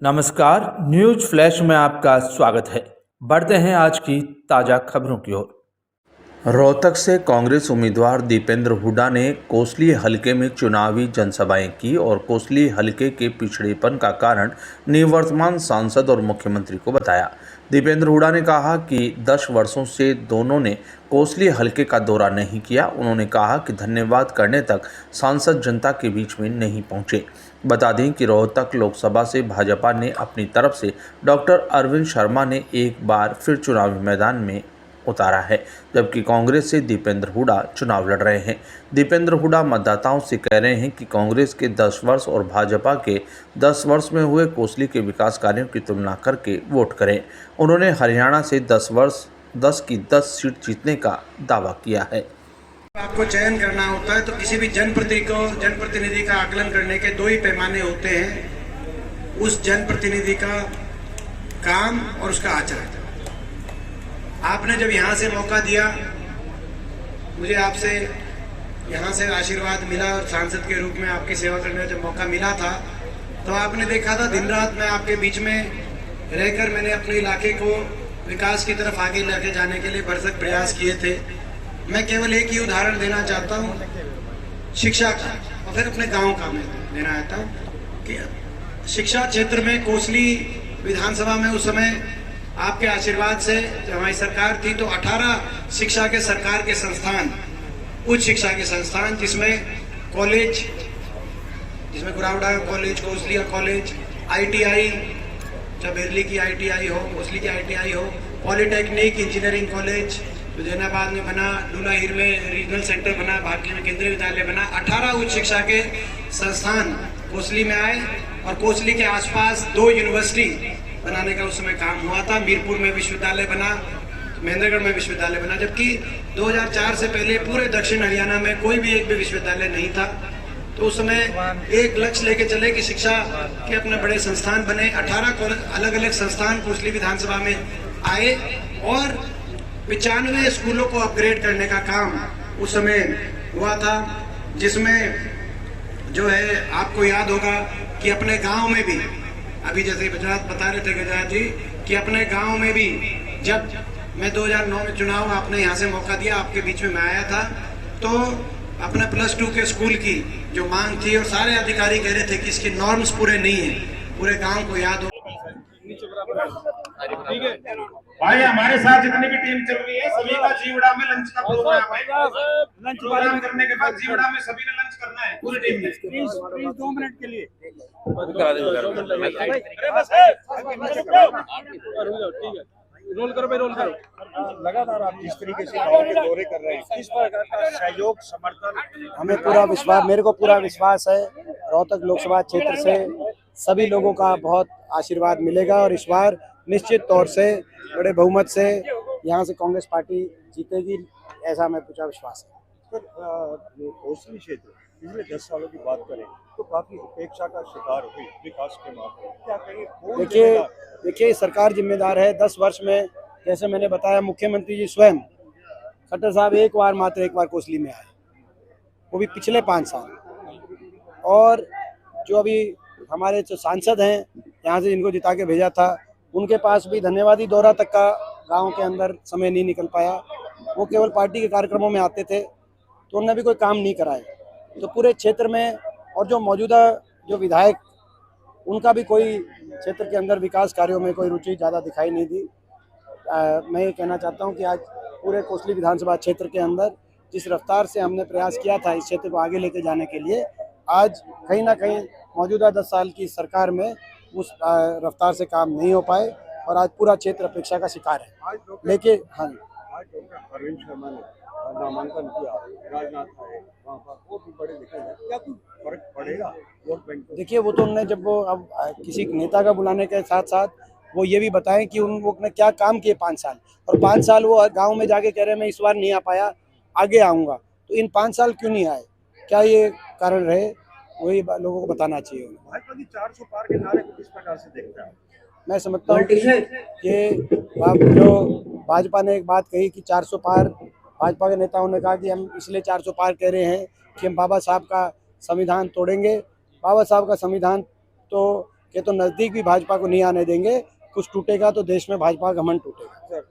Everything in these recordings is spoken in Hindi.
नमस्कार, न्यूज फ्लैश में आपका स्वागत है। बढ़ते हैं आज की ताज़ा खबरों की ओर। रोहतक से कांग्रेस उम्मीदवार दीपेंद्र हुड्डा ने कोसली हलके में चुनावी जनसभाएं की और कोसली हलके के पिछड़ेपन का कारण निवर्तमान सांसद और मुख्यमंत्री को बताया। दीपेंद्र हुड्डा ने कहा कि 10 वर्षों से दोनों ने कोसली हलके का दौरा नहीं किया। उन्होंने कहा कि धन्यवाद करने तक सांसद जनता के बीच में नहीं पहुंचे। बता दें कि रोहतक लोकसभा से भाजपा ने अपनी तरफ से डॉक्टर अरविंद शर्मा ने एक बार फिर चुनावी मैदान में उतारा है, जबकि कांग्रेस से दीपेंद्र हुड्डा चुनाव लड़ रहे हैं। दीपेंद्र हुड्डा मतदाताओं से कह रहे हैं कि कांग्रेस के 10 वर्ष और भाजपा के 10 वर्ष में हुए कोसली के विकास कार्यों की तुलना करके वोट करें। उन्होंने हरियाणा से 10 की 10 सीट जीतने का दावा किया है। आपको चयन करना होता है तो किसी भी जनप्रतिनिधि का आकलन करने के दो ही पैमाने होते हैं, उस जनप्रतिनिधि का काम और उसका आचरण। आपने जब यहाँ से मौका दिया, मुझे आपसे यहाँ से आशीर्वाद मिला और सांसद के रूप में आपकी सेवा करने का जब मौका मिला था तो आपने देखा था दिन रात मैं आपके बीच में रहकर मैंने अपने इलाके को विकास की तरफ आगे लेके जाने के लिए भरसक प्रयास किए थे। मैं केवल एक ही उदाहरण देना चाहता हूँ, शिक्षा का, और फिर अपने गांव का मैं देना चाहता हूँ कि शिक्षा क्षेत्र में कोसली विधानसभा में उस समय आपके आशीर्वाद से जब हमारी सरकार थी तो 18 शिक्षा के सरकार के संस्थान, उच्च शिक्षा के संस्थान, जिसमें कॉलेज, जिसमें गुरावड़ा कॉलेज, कोसलिया कॉलेज, ITI, चाहे बेरली की ITI हो, कोसली की ITI हो, पॉलिटेक्निक, इंजीनियरिंग कॉलेज जो जैनाबाद में बना, डूला हिर में रीजनल सेंटर बना, भारतीय में केंद्रीय विद्यालय बना, 18 उच्च शिक्षा के संस्थान कोसली में आए और कोसली के आसपास 2 यूनिवर्सिटी बनाने का उस समय काम हुआ था। मीरपुर में विश्वविद्यालय बना, महेंद्रगढ़ में विश्वविद्यालय बना, जबकि 2004 से पहले पूरे दक्षिण हरियाणा में कोई भी एक भी विश्वविद्यालय नहीं था। तो उस समय एक लक्ष्य लेके चले कि शिक्षा के अपने बड़े संस्थान बने। 18 अलग अलग संस्थान कोसली विधानसभा में आए और 95 स्कूलों को अपग्रेड करने का काम उस समय हुआ था, जिसमें जो है आपको याद होगा कि अपने गांव में भी, अभी जैसे गुजरात बता रहे थे गुजरात जी, कि अपने गांव में भी जब मैं 2009 में चुनाव, आपने यहाँ से मौका दिया, आपके बीच में मैं आया था, तो अपने +2 के स्कूल की जो मांग थी और सारे अधिकारी कह रहे थे कि इसके नॉर्म्स पूरे नहीं है, पूरे गांव को याद हो। ठीक है भाई, हमारे साथ जितनी भी टीम चल रही है सभी का जीवड़ा में लंच का प्रोग्राम है। लंच प्रोग्राम करने के बाद जीवड़ा में सभी ने लंच करना है, पूरी टीम ने। प्लीज 2 मिनट के लिए रोल करो भाई, रोल करो। लगातार आप जिस तरीके से गांव के दौरे कर रहे हैं, किस प्रकार का सहयोग, समर्थन? हमें पूरा विश्वास, मेरे को पूरा विश्वास है रोहतक लोकसभा क्षेत्र से सभी लोगों का बहुत आशीर्वाद मिलेगा और इस बार निश्चित तौर से बड़े बहुमत से यहाँ से कांग्रेस पार्टी जीतेगी, ऐसा हमें पूरा विश्वास है। कोसली क्षेत्र पिछले 10 सालों की बात करें तो काफी उपेक्षा का शिकार हुई विकास के मामले में, क्या कहें? देखिए सरकार जिम्मेदार है। 10 वर्ष में जैसे मैंने बताया, मुख्यमंत्री जी स्वयं खट्टर साहब एक बार कोसली में आए, वो भी पिछले 5 साल। और जो अभी हमारे जो सांसद हैं यहाँ से, जिनको जिता के भेजा था, उनके पास भी धन्यवादी दौरा तक का गांव के अंदर समय नहीं निकल पाया। वो केवल पार्टी के कार्यक्रमों में आते थे, तो उन्होंने भी कोई काम नहीं कराया। तो पूरे क्षेत्र में, और जो मौजूदा जो विधायक, उनका भी कोई क्षेत्र के अंदर विकास कार्यों में कोई रुचि ज़्यादा दिखाई नहीं दी। मैं ये कहना चाहता हूँ कि आज पूरे कोसली विधानसभा क्षेत्र के अंदर जिस रफ्तार से हमने प्रयास किया था इस क्षेत्र को आगे लेके जाने के लिए, आज कहीं ना कहीं मौजूदा 10 साल की सरकार में उस रफ्तार से काम नहीं हो पाए और आज पूरा क्षेत्र अपेक्षा का शिकार है। लेकिन हाँ, आज डॉक्टर अरविंद शर्मा ने नामांकन किया, राजनाथ आए वहाँ पर, वो भी बड़े दिखे हैं, क्या कुछ फर्क पड़ेगा वोट बैंक? देखिए वो तो उन्होंने, जब वो अब किसी नेता का बुलाने के साथ साथ वो ये भी बताएं कि उन लोग ने क्या काम किए 5 साल, और 5 साल वो गांव में जाके कह रहे हैं मैं इस बार नहीं आ पाया, आगे आऊँगा। तो इन 5 साल क्यों नहीं आए, क्या ये कारण रहे, वही लोगों को बताना चाहिए। भाजपा की 400 पार के नारे को किस प्रकार से देखते हैं? मैं समझता हूँ कि जो भाजपा ने एक बात कही कि 400 पार, भाजपा के नेताओं ने कहा कि हम इसलिए 400 पार कह रहे हैं कि हम बाबा साहब का संविधान तोड़ेंगे। बाबा साहब का संविधान तो कि तो नज़दीक भी भाजपा को नहीं आने देंगे। कुछ टूटेगा तो देश में भाजपा का घमंड टूटेगा। सर,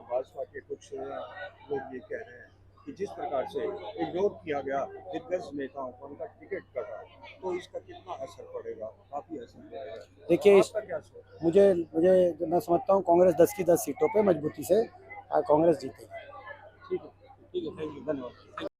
भाजपा के कुछ लोग ये कह रहे हैं कि जिस प्रकार से इग्नोर किया गया दिग्गज नेताओं को, उनका टिकट कटा, तो इसका कितना असर पड़ेगा? काफी असर पड़ेगा। देखिए आपका क्या सोच है? मुझे मैं समझता हूँ कांग्रेस 10 की 10 सीटों पे मजबूती से कांग्रेस जीतेगी। ठीक है, थैंक यू, धन्यवाद।